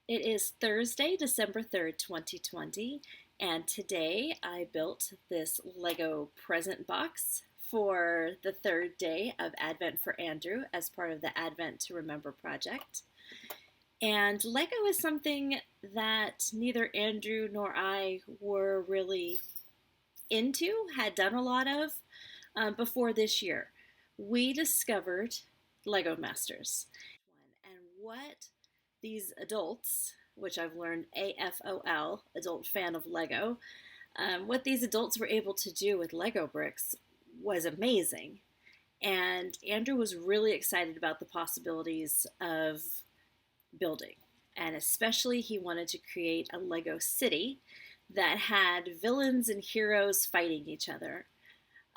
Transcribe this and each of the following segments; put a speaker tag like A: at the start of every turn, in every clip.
A: It is Thursday, December 3rd, 2020, and today I built this Lego present box for the third day of Advent for Andrew as part of the Advent to Remember project. And Lego is something that neither Andrew nor I were really into, had done a lot of before this year. We discovered Lego Masters. And what these adults, which I've learned AFOL, adult fan of Lego, what these adults were able to do with Lego bricks was amazing. And Andrew was really excited about the possibilities of building. And especially, he wanted to create a Lego city that had villains and heroes fighting each other.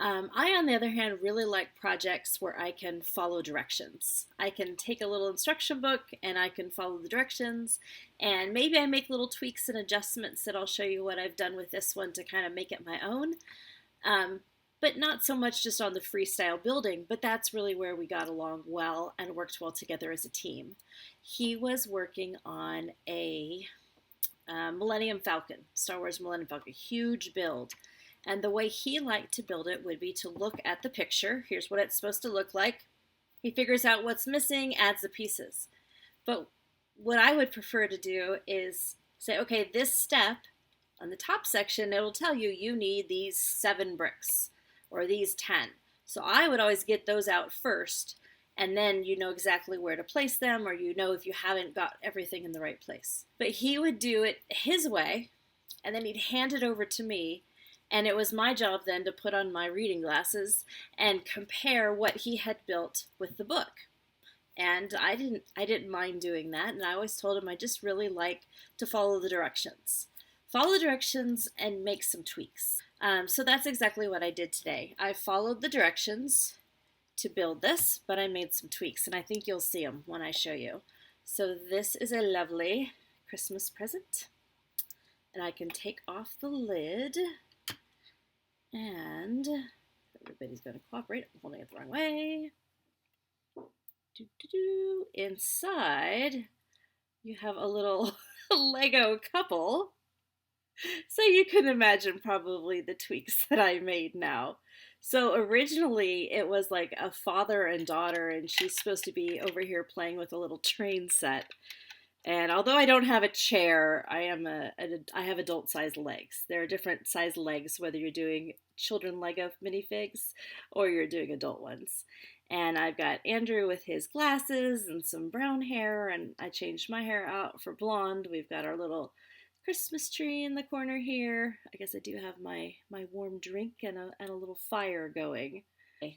A: I, on the other hand, really like projects where I can follow directions. I can take a little instruction book and I can follow the directions, and maybe I make little tweaks and adjustments that I'll show you what I've done with this one to kind of make it my own. But not so much just on the freestyle building, but that's really where we got along well and worked well together as a team. He was working on a Millennium Falcon, Star Wars Millennium Falcon, huge build. And the way he liked to build it would be to look at the picture. Here's what it's supposed to look like. He figures out what's missing, adds the pieces. But what I would prefer to do is say, okay, this step on the top section, it'll tell you you need these 7 bricks or these 10. So I would always get those out first, and then you know exactly where to place them, or you know if you haven't got everything in the right place. But he would do it his way, and then he'd hand it over to me, and it was my job then to put on my reading glasses and compare what he had built with the book. And I didn't mind doing that, and I always told him I just really like to follow the directions. Follow the directions and make some tweaks. So that's exactly what I did today. I followed the directions to build this, but I made some tweaks, and I think you'll see them when I show you. So this is a lovely Christmas present, and I can take off the lid, and everybody's going to cooperate. I'm holding it the wrong way. Inside, you have a little Lego couple. So you can imagine probably the tweaks that I made now. So originally it was like a father and daughter, and she's supposed to be over here playing with a little train set. And although I don't have a chair, I have adult-sized legs. There are different size legs, whether you're doing children Lego minifigs or you're doing adult ones. And I've got Andrew with his glasses and some brown hair, and I changed my hair out for blonde. We've got our little Christmas tree in the corner here. I guess I do have my warm drink and a little fire going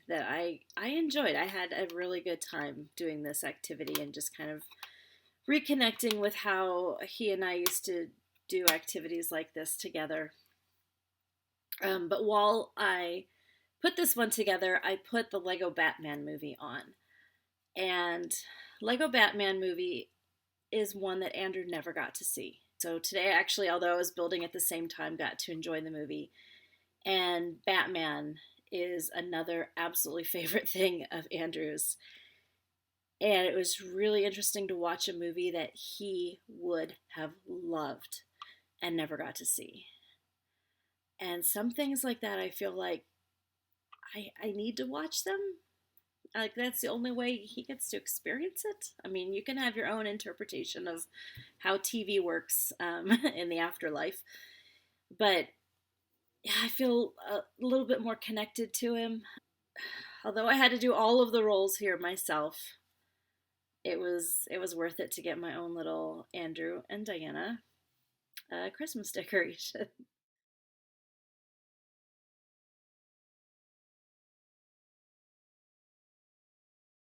A: that I enjoyed. I had a really good time doing this activity and just kind of reconnecting with how he and I used to do activities like this together. But while I put this one together, I put the Lego Batman movie on. And Lego Batman movie is one that Andrew never got to see. So today, actually, although I was building at the same time, got to enjoy the movie. And Batman is another absolutely favorite thing of Andrew's. And it was really interesting to watch a movie that he would have loved and never got to see. And some things like that, I feel like I need to watch them. Like, that's the only way he gets to experience it. I mean, you can have your own interpretation of how TV works in the afterlife. But yeah, I feel a little bit more connected to him. Although I had to do all of the roles here myself, it was worth it to get my own little Andrew and Diana Christmas decoration.